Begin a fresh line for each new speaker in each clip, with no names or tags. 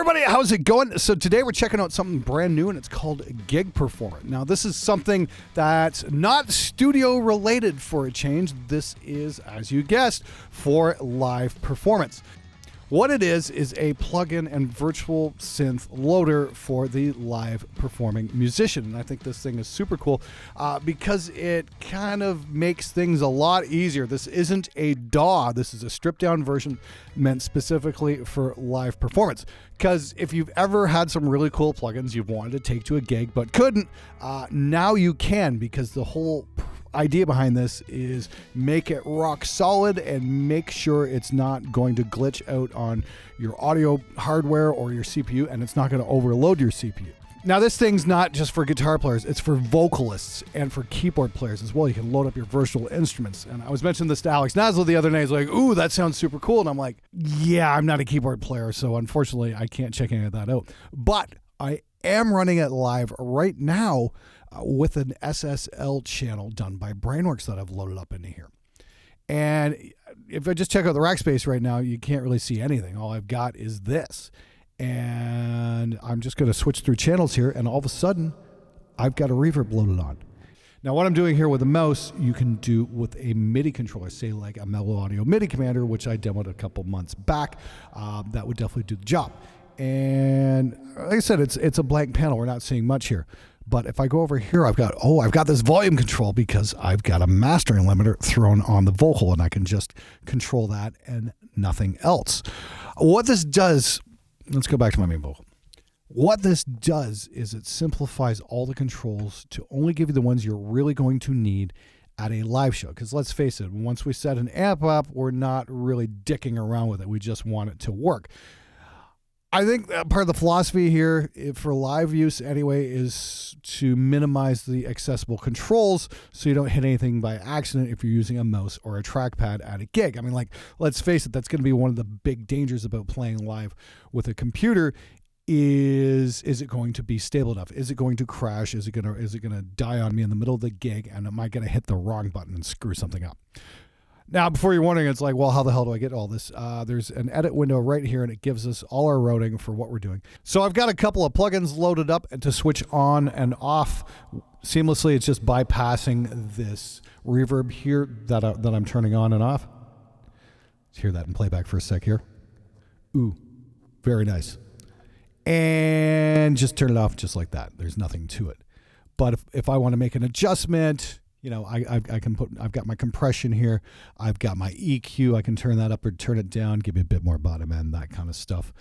everybody, how's it going? So today we're checking out something brand new, and it's called Gig Performer. Now this is something that's not studio related for a change. This is, as you guessed, for live performance. What it is a plugin and virtual synth loader for the live performing musician. And I think this thing is super cool because it kind of makes things a lot easier. This isn't a DAW. This is a stripped down version meant specifically for live performance. Because if you've ever had some really cool plugins you've wanted to take to a gig but couldn't, now you can, because the whole idea behind this is make it rock solid and make sure it's not going to glitch out on your audio hardware or your CPU, and it's not going to overload your CPU. Now this thing's not just for guitar players, it's for vocalists and for keyboard players as well. You can load up your virtual instruments. And I was mentioning this to Alex Naslo the other day. He's like, ooh, that sounds super cool. And I'm like, yeah, I'm not a keyboard player, so unfortunately I can't check any of that out. But I am running it live right now with an SSL channel done by Brainworks that I've loaded up into here. And if I just check out the rack space right now, you can't really see anything. All I've got is this. And I'm just going to switch through channels here, and all of a sudden, I've got a reverb loaded on. Now, what I'm doing here with a mouse, you can do with a MIDI controller, say like a Mellow Audio MIDI commander, which I demoed a couple months back. That would definitely do the job. And like I said, it's a blank panel. We're not seeing much here. But if I go over here, I've got this volume control because I've got a mastering limiter thrown on the vocal, and I can just control that and nothing else. What this does, let's go back to my main vocal. What this does is it simplifies all the controls to only give you the ones you're really going to need at a live show. Because let's face it, once we set an amp up, we're not really dicking around with it. We just want it to work. I think part of the philosophy here for live use anyway is to minimize the accessible controls so you don't hit anything by accident if you're using a mouse or a trackpad at a gig. I mean, like, let's face it, that's going to be one of the big dangers about playing live with a computer. Is it going to be stable enough? Is it going to crash? Is it going to die on me in the middle of the gig? And am I going to hit the wrong button and screw something up? Now, before you're wondering, it's like, well, how the hell do I get all this? There's an edit window right here, and it gives us all our routing for what we're doing. So I've got a couple of plugins loaded up and to switch on and off seamlessly. It's just bypassing this reverb here that I'm turning on and off. Let's hear that in playback for a sec here. Ooh, very nice. And just turn it off just like that. There's nothing to it. But if I want to make an adjustment, you know, I've got my compression here. I've got my EQ. I can turn that up or turn it down, give you a bit more bottom end, that kind of stuff.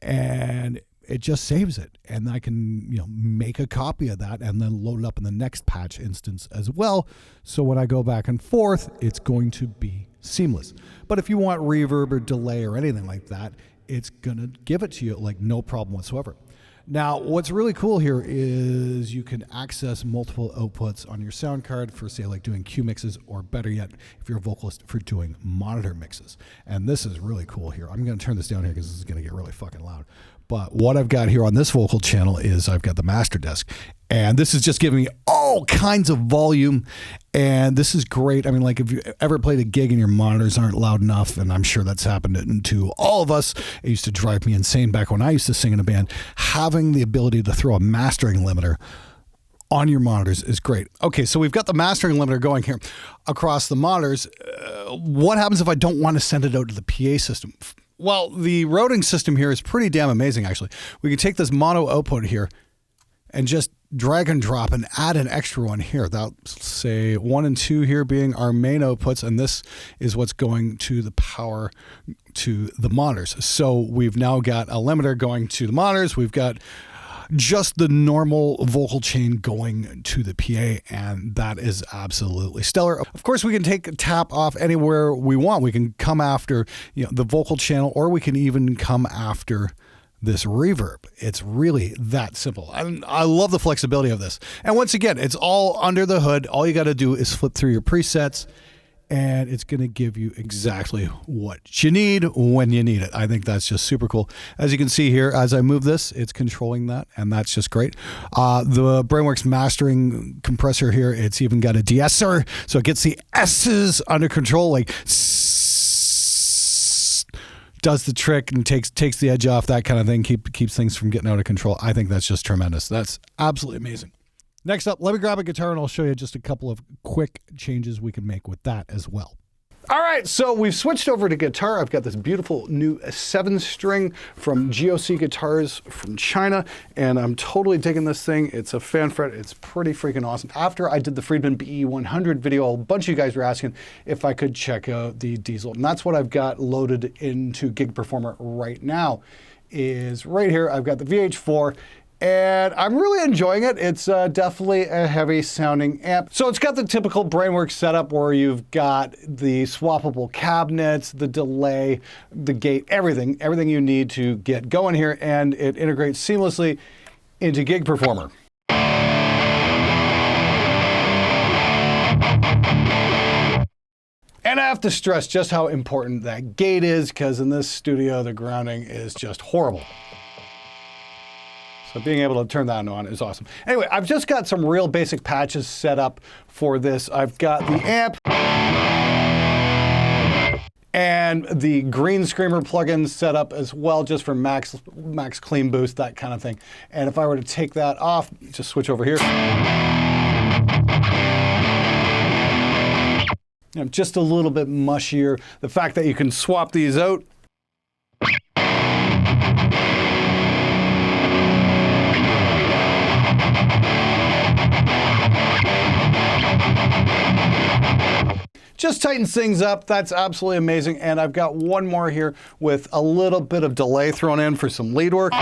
And it just saves it. And I can, make a copy of that and then load it up in the next patch instance as well. So when I go back and forth, it's going to be seamless. But if you want reverb or delay or anything like that, it's going to give it to you like no problem whatsoever. Now, what's really cool here is you can access multiple outputs on your sound card for, say, like doing Q mixes, or better yet, if you're a vocalist, for doing monitor mixes. And this is really cool here. I'm going to turn this down here because this is going to get really fucking loud. But what I've got here on this vocal channel is I've got the master desk. And this is just giving me all kinds of volume. And this is great. I mean, like, if you ever played a gig and your monitors aren't loud enough, and I'm sure that's happened to all of us. It used to drive me insane back when I used to sing in a band. Having the ability to throw a mastering limiter on your monitors is great. Okay, so we've got the mastering limiter going here across the monitors. What happens if I don't want to send it out to the PA system? Well, the routing system here is pretty damn amazing, actually. We can take this mono output here and just drag and drop and add an extra one here. That'll say 1 and 2 here being our main outputs, and this is what's going to the power to the monitors. So we've now got a limiter going to the monitors. We've got just the normal vocal chain going to the PA, and that is absolutely stellar. Of course, we can take a tap off anywhere we want. We can come after the vocal channel, or we can even come after this reverb. It's really that simple. I love the flexibility of this. And once again, it's all under the hood. All you got to do is flip through your presets, and it's going to give you exactly what you need when you need it. I think that's just super cool. As you can see here, as I move this, it's controlling that, and that's just great. The Brainworks mastering compressor here, it's even got a de-esser, so it gets the S's under control, like does the trick and takes the edge off, that kind of thing, keeps things from getting out of control. I think that's just tremendous. That's absolutely amazing. Next up, let me grab a guitar and I'll show you just a couple of quick changes we can make with that as well. All right, so we've switched over to guitar. I've got this beautiful new 7-string from GOC Guitars from China, and I'm totally digging this thing. It's a fan fret. It's pretty freaking awesome. After I did the Friedman BE100 video, a bunch of you guys were asking if I could check out the Diesel, and that's what I've got loaded into Gig Performer right now. Is right here. I've got the VH4. And I'm really enjoying it. It's definitely a heavy sounding amp. So it's got the typical Brainworks setup where you've got the swappable cabinets, the delay, the gate, everything you need to get going here, and it integrates seamlessly into Gig Performer. And I have to stress just how important that gate is, because in this studio, the grounding is just horrible. So being able to turn that on is awesome. Anyway, I've just got some real basic patches set up for this. I've got the amp and the Green Screamer plugins set up as well, just for max clean boost, that kind of thing. And if I were to take that off, just switch over here. Just a little bit mushier. The fact that you can swap these out. Just tightens things up. That's absolutely amazing. And I've got one more here with a little bit of delay thrown in for some lead work.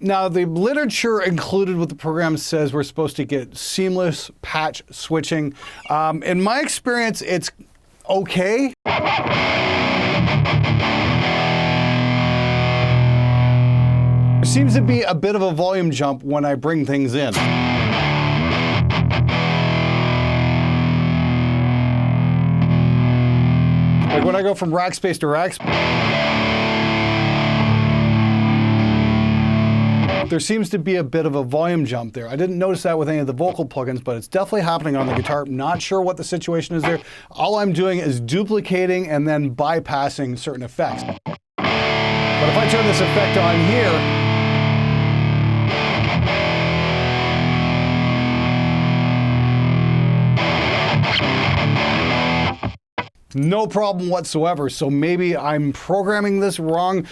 Now, the literature included with the program says we're supposed to get seamless patch switching. In my experience, it's okay. There seems to be a bit of a volume jump when I bring things in. Like when I go from rack space to rack space, there seems to be a bit of a volume jump there. I didn't notice that with any of the vocal plugins, but it's definitely happening on the guitar. Not sure what the situation is there. All I'm doing is duplicating and then bypassing certain effects. But if I turn this effect on here, no problem whatsoever. So maybe I'm programming this wrong.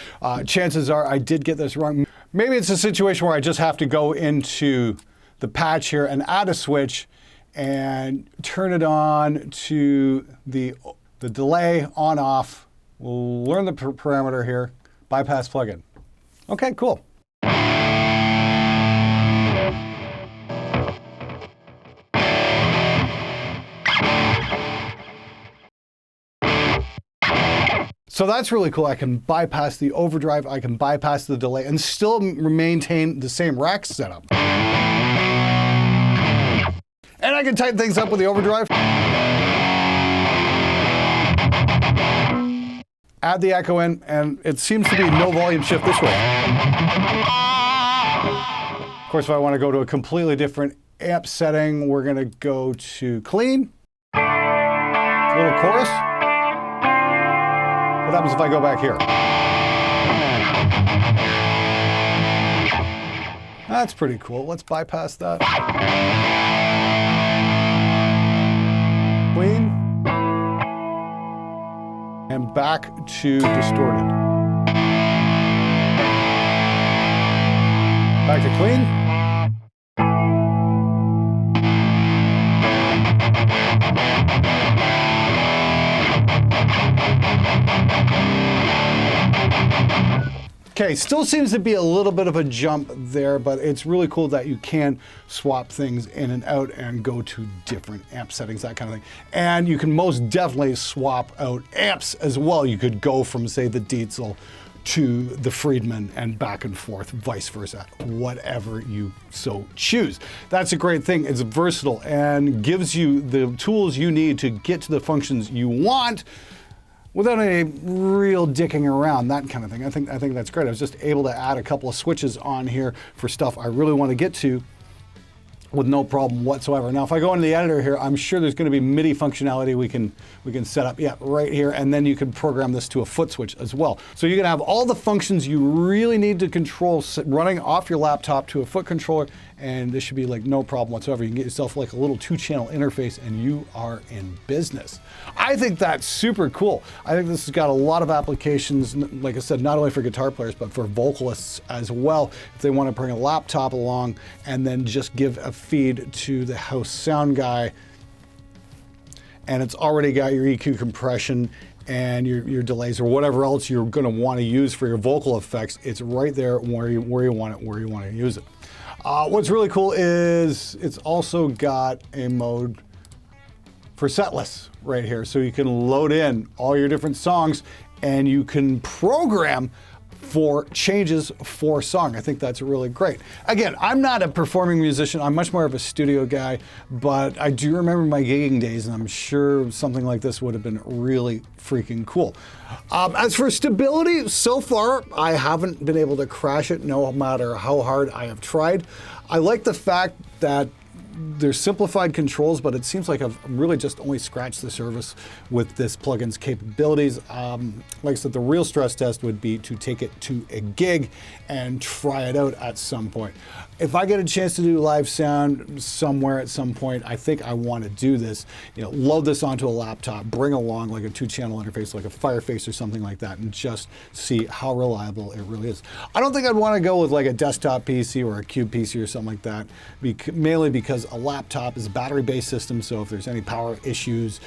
Chances are I did get this wrong. Maybe it's a situation where I just have to go into the patch here and add a switch and turn it on to the delay on off. We'll learn the parameter here, bypass plugin. Okay, cool. So that's really cool. I can bypass the overdrive, I can bypass the delay, and still maintain the same rack setup. And I can tighten things up with the overdrive. Add the echo in, and it seems to be no volume shift this way. Of course, if I want to go to a completely different amp setting, we're going to go to clean, a little chorus. What happens if I go back here? That's pretty cool. Let's bypass that. Clean. And back to distorted. Back to clean. Okay, still seems to be a little bit of a jump there, but it's really cool that you can swap things in and out and go to different amp settings, that kind of thing. And you can most definitely swap out amps as well. You could go from, say, the Diesel to the Friedman and back and forth, vice versa, whatever you so choose. That's a great thing. It's versatile and gives you the tools you need to get to the functions you want without any real dicking around, that kind of thing. I think that's great. I was just able to add a couple of switches on here for stuff I really want to get to with no problem whatsoever. Now, if I go into the editor here, I'm sure there's going to be MIDI functionality we can set up, yeah, right here, and then you can program this to a foot switch as well. So you're going to have all the functions you really need to control running off your laptop to a foot controller, and this should be like no problem whatsoever. You can get yourself like a little 2-channel interface and you are in business. I think that's super cool. I think this has got a lot of applications, like I said, not only for guitar players, but for vocalists as well. If they want to bring a laptop along and then just give a feed to the house sound guy, and it's already got your EQ compression and your delays or whatever else you're going to want to use for your vocal effects. It's right there where you want it, where you want to use it. What's really cool is it's also got a mode for setlist right here. So you can load in all your different songs and you can program for changes for song. I think that's really great. Again, I'm not a performing musician. I'm much more of a studio guy, but I do remember my gigging days, and I'm sure something like this would have been really freaking cool. As for stability, so far, I haven't been able to crash it no matter how hard I have tried. I like the fact that there's simplified controls, but it seems like I've really just only scratched the surface with this plugin's capabilities. Like I said, the real stress test would be to take it to a gig and try it out at some point. If I get a chance to do live sound somewhere at some point, I think I want to do this. You know, load this onto a laptop, bring along like a 2-channel interface, like a Fireface or something like that, and just see how reliable it really is. I don't think I'd want to go with like a desktop PC or a cube PC or something like that, mainly because a laptop is a battery-based system, so if there's any power issues,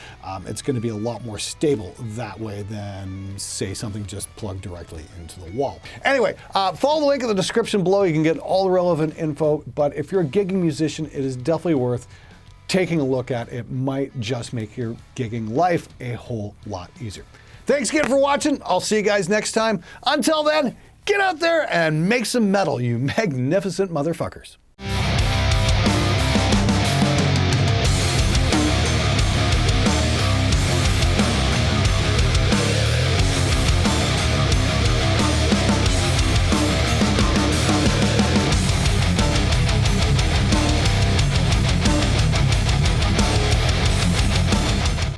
it's going to be a lot more stable that way than, say, something just plugged directly into the wall. Anyway, follow the link in the description below. You can get all the relevant info, but if you're a gigging musician, it is definitely worth taking a look at. It might just make your gigging life a whole lot easier. Thanks again for watching. I'll see you guys next time. Until then, get out there and make some metal, you magnificent motherfuckers.